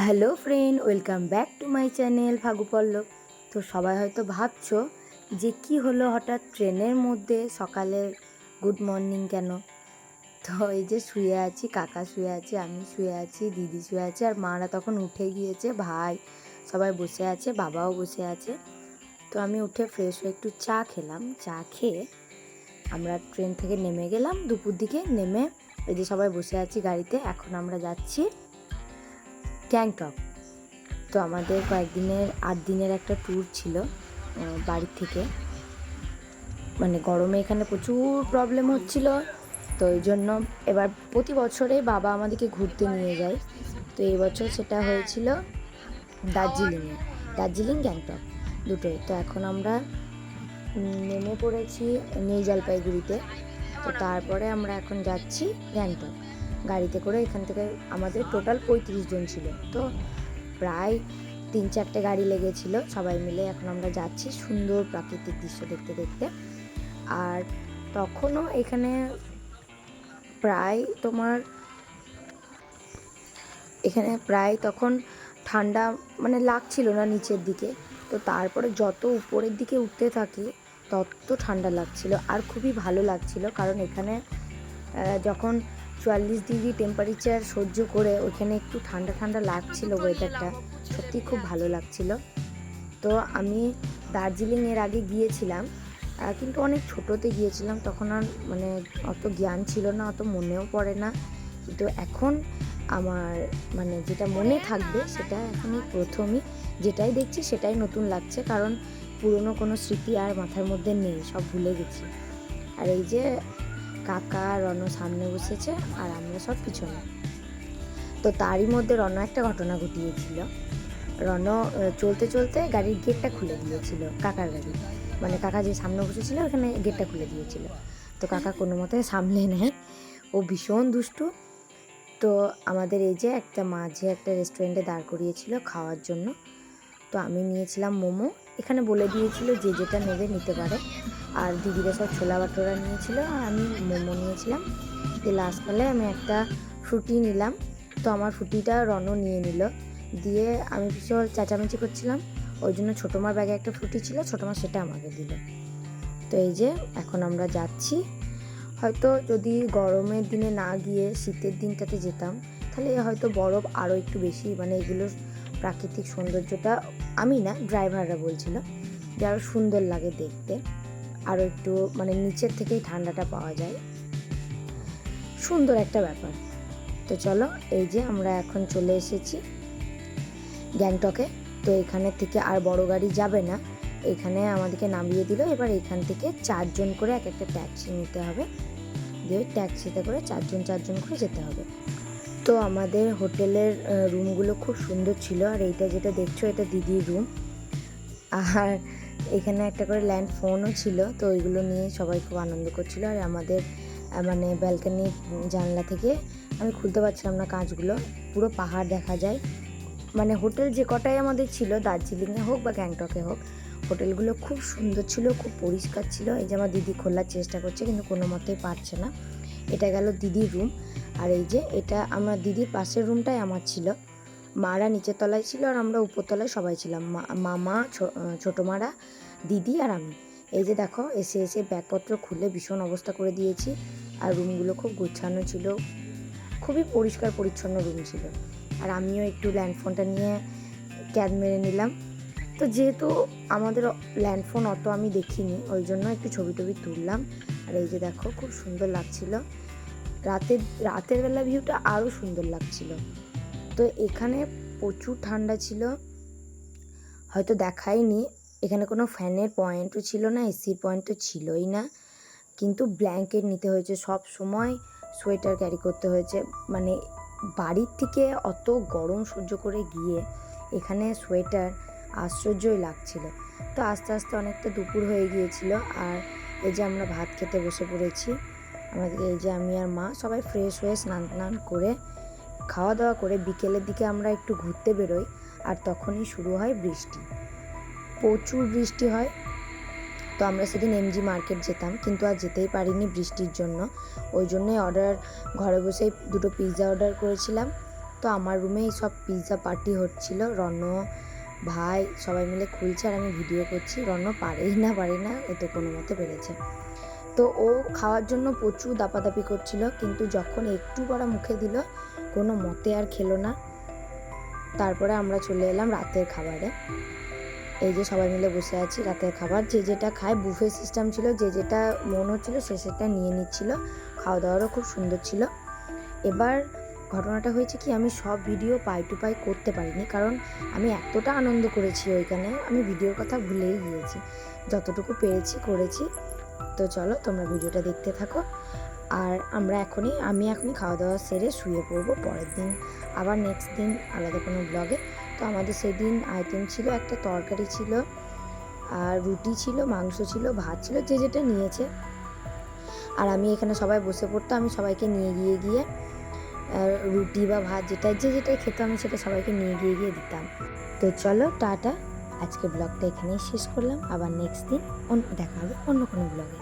Hello friend, welcome back to my channel Fagu Pallab. তো সবাই হয়তো ভাবছো যে কি হলো হঠাৎ ট্রেনের মধ্যে সকালে গুড মর্নিং কেন। তো এই যে শুয়ে আছি, কাকা শুয়ে আছে, আমি শুয়ে আছি, দিদি শুয়ে আছে, আর মারা তখন উঠে গিয়েছে, ভাই সবাই বসে আছে, বাবাও বসে আছে। তো আমি উঠে ফ্রেশ হয়ে একটু চা খেলাম। চা খেয়ে আমরা ট্রেন থেকে নেমে গেলাম দুপুর দিকে। নেমে এই যে সবাই বসে আছি গাড়িতে। এখন আমরা যাচ্ছি গ্যাংটক। তো আমাদের 8 দিনের একটা ট্যুর ছিল বাড়ির থেকে। মানে গরমে এখানে প্রচুর প্রবলেম হচ্ছিল, তো ওই জন্য এবার প্রতি বছরে বাবা আমাদেরকে ঘুরতে নিয়ে যায়। তো এই বছর সেটা হয়েছিল দার্জিলিং গ্যাংটক দুটোই। তো এখন আমরা নেমে পড়েছি নিউ জলপাইগুড়িতে। তো তারপরে আমরা এখন যাচ্ছি গ্যাংটক গাড়িতে করে। এখান থেকে আমাদের টোটাল 35 জন ছিল, তো প্রায় 3-4টে গাড়ি লেগেছিল সবাই মিলে। এখন আমরা যাচ্ছি সুন্দর প্রাকৃতিক দৃশ্য দেখতে দেখতে। আর তখনও এখানে প্রায় তখন ঠান্ডা মানে লাগছিল না নিচের দিকে। তো তারপরে যত উপরের দিকে উঠতে থাকি তত ঠান্ডা লাগছিল, আর খুবই ভালো লাগছিল। কারণ এখানে যখন 44 ডিগ্রি টেম্পারেচার সহ্য করে ওইখানে একটু ঠান্ডা ঠান্ডা লাগছিল, ওয়েদারটা সত্যি খুব ভালো লাগছিল। তো আমি দার্জিলিং এর আগে গিয়েছিলাম, কিন্তু অনেক ছোটোতে গিয়েছিলাম, তখন আর মানে অত জ্ঞান ছিল না, অত মনেও পড়ে না। কিন্তু এখন আমার মানে যেটা মনে থাকবে সেটা এখনই প্রথমই যেটাই দেখছি সেটাই নতুন লাগছে, কারণ পুরনো কোনো স্মৃতি আর মাথার মধ্যে নেই, সব ভুলে গেছি। আর এই যে কাকা রণ সামনে বসেছে আর আমরা সব পিছনে। তো তারই মধ্যে রণ একটা ঘটনা ঘটিয়েছিল। রণ চলতে চলতে গাড়ির গেটটা খুলে দিয়েছিল, কাকার গাড়ি, মানে কাকা যে সামনে বসেছিল ওখানে গেটটা খুলে দিয়েছিল। তো কাকা কোনো মতে সামলে নেয়, ও ভীষণ দুষ্টু। তো আমাদের এই যে মাঝে একটা রেস্টুরেন্টে দাঁড় করিয়েছিল খাওয়ার জন্য। তো আমি নিয়েছিলাম মোমো, এখানে বলে দিয়েছিল যে যেটা নেবে নিতে পারে। আর দিদিরা সব ছোলা বাটোরা নিয়েছিল, আর আমি মোমো নিয়েছিলাম। দিয়ে লাস্টকালে আমি একটা ফ্রুটি নিলাম। তো আমার ফ্রুটিটা রণ নিয়ে নিল, দিয়ে আমি ভীষণ চেঁচামেচি করছিলাম। ওই জন্য ছোটো মার ব্যাগে একটা ফ্রুটি ছিল, ছোটো মা সেটা আমাকে দিল। তো এই যে এখন আমরা যাচ্ছি। হয়তো যদি গরমের দিনে না গিয়ে শীতের দিনটাতে যেতাম তাহলে হয়তো বরফ আরও একটু বেশি, মানে এগুলোর প্রাকৃতিক সৌন্দর্যটা আমি না, ড্রাইভাররা বলছিল যে আরও সুন্দর লাগে দেখতে, আরও একটু মানে নিচের থেকেই ঠান্ডাটা পাওয়া যায়, সুন্দর একটা ব্যাপার। তো চলো, এই যে আমরা এখন চলে এসেছি গ্যাংটকে। তো এখানে থেকে আর বড় গাড়ি যাবে না, এখানে আমাদেরকে নামিয়ে দিল। এবার এখান থেকে 4 জন করে এক একটা ট্যাক্সি নিতে হবে, দিয়ে ট্যাক্সিতে করে 4 জন করে যেতে হবে। তো আমাদের হোটেলের রুমগুলো খুব সুন্দর ছিল। আর এইটা যেটা দেখছো এটা দিদির রুম, আর এখানে একটা করে ল্যান্ড ফোনও ছিল। তো ওইগুলো নিয়ে সবাই খুব আনন্দ করছিল। আর আমাদের মানে ব্যালকনির জানলা থেকে আমি খুলতে পারছিলাম না কাঁচগুলো, পুরো পাহাড় দেখা যায়। মানে হোটেল যে কটাই আমাদের ছিল, দার্জিলিংয়ে হোক বা গ্যাংটকে হোক, হোটেলগুলো খুব সুন্দর ছিল, খুব পরিষ্কার ছিল। এই যে আমার দিদি খোলার চেষ্টা করছে কিন্তু কোনো মতেই পারছে না। এটা গেল দিদির রুম। আর এই যে এটা আমার দিদির পাশের রুমটাই আমার ছিল। মারা নিচের তলায় ছিল আর আমরা উপরতলায় সবাই ছিলাম, মামা, ছোটো মারা, দিদি আর আমি। এই যে দেখো এসে ব্যাগপত্র খুলে ভীষণ অবস্থা করে দিয়েছি। আর রুমগুলো খুব গোছানো ছিল, খুবই পরিষ্কার পরিচ্ছন্ন রুম ছিল। আর আমিও একটু ল্যান্ডফোনটা নিয়ে ক্যাদ মেরে নিলাম। তো যেহেতু আমাদের ল্যান্ডফোন অত আমি দেখিনি, ওই জন্য একটু ছবি টবি তুললাম। আর এই যে দেখো খুব সুন্দর লাগছিল, রাতের বেলা ভিউটা আরও সুন্দর লাগছিল। তো এখানে প্রচুর ঠান্ডা ছিল, হয়তো দেখায়নি, এখানে কোনো ফ্যানের পয়েন্টও ছিল না, এসির পয়েন্টও ছিলই না। কিন্তু ব্ল্যাঙ্কেট নিতে হয়েছে, সব সময় সোয়েটার ক্যারি করতে হয়েছে। মানে বাড়ির থেকে অত গরম সহ্য করে গিয়ে এখানে সোয়েটার আশ্চর্যই লাগছিল। তো আস্তে আস্তে অনেকটা দুপুর হয়ে গিয়েছিল। আর এই যে আমরা ভাত খেতে বসে পড়েছি। আমাদের এই যে আমি আর মা সবাই ফ্রেশ হয়ে স্নান করে খাওয়া দাওয়া করে বিকেলের দিকে আমরা একটু ঘুরতে বেরোই। আর তখনই শুরু হয় বৃষ্টি, প্রচুর বৃষ্টি হয়। তো আমরা সেদিন এমজি মার্কেট যেতাম, কিন্তু আর যেতেই পারিনি বৃষ্টির জন্য। ওই জন্যই ঘরে বসেই 2টো পিৎজা অর্ডার করেছিলাম। তো আমার রুমেই সব পিৎজা পার্টি হচ্ছিল, রণ ভাই সবাই মিলে খুলছে আর আমি ভিডিও করছি। রণ পারেই না ও তো কোনো মতে পেরেছে। তো ও খাওয়ার জন্য প্রচুর দাপাদাপি করছিল, কিন্তু যখন একটু করা মুখে দিল কোনো মতে আর খেলো না। তারপরে আমরা চলে এলাম রাতের খাবারে। এই যে সবাই মিলে বসে আছি, রাতের খাবার যে যেটা খায়, বুফে সিস্টেম ছিল, যে যেটা মন হচ্ছিল সে সেটা নিয়ে নিচ্ছিল। খাওয়া দাওয়ারও খুব সুন্দর ছিল। এবার ঘটনাটা হয়েছে কি, আমি সব ভিডিও পাই টু পাই করতে পারিনি, কারণ আমি এতটা আনন্দ করেছি ওইখানে, আমি ভিডিওর কথা ভুলেই গিয়েছি। যতটুকু পেরেছি করেছি। তো চলো তোমরা ভিডিওটা দেখতে থাকো। আর আমি এখনই খাওয়া দাওয়া সেরে শুয়ে পড়বো। পরের দিন আবার নেক্সট দিন আলাদা কোনো ব্লগে। তো আমাদের সেদিন আইটেম ছিল, একটা তরকারি ছিল, আর রুটি ছিল, মাংস ছিল, ভাত ছিল, যে যেটা নিয়েছে। আর আমি এখানে সবাই বসে পড়তো, আমি সবাইকে নিয়ে গিয়ে রুটি বা ভাত যেটাই খেতাম আমি সেটা সবাইকে নিয়ে গিয়ে দিতাম। তো চলো টাটা, আজকে ব্লগটা এখানেই শেষ করলাম। আবার নেক্সট দিন দেখা হবে অন্য কোনো ব্লগে।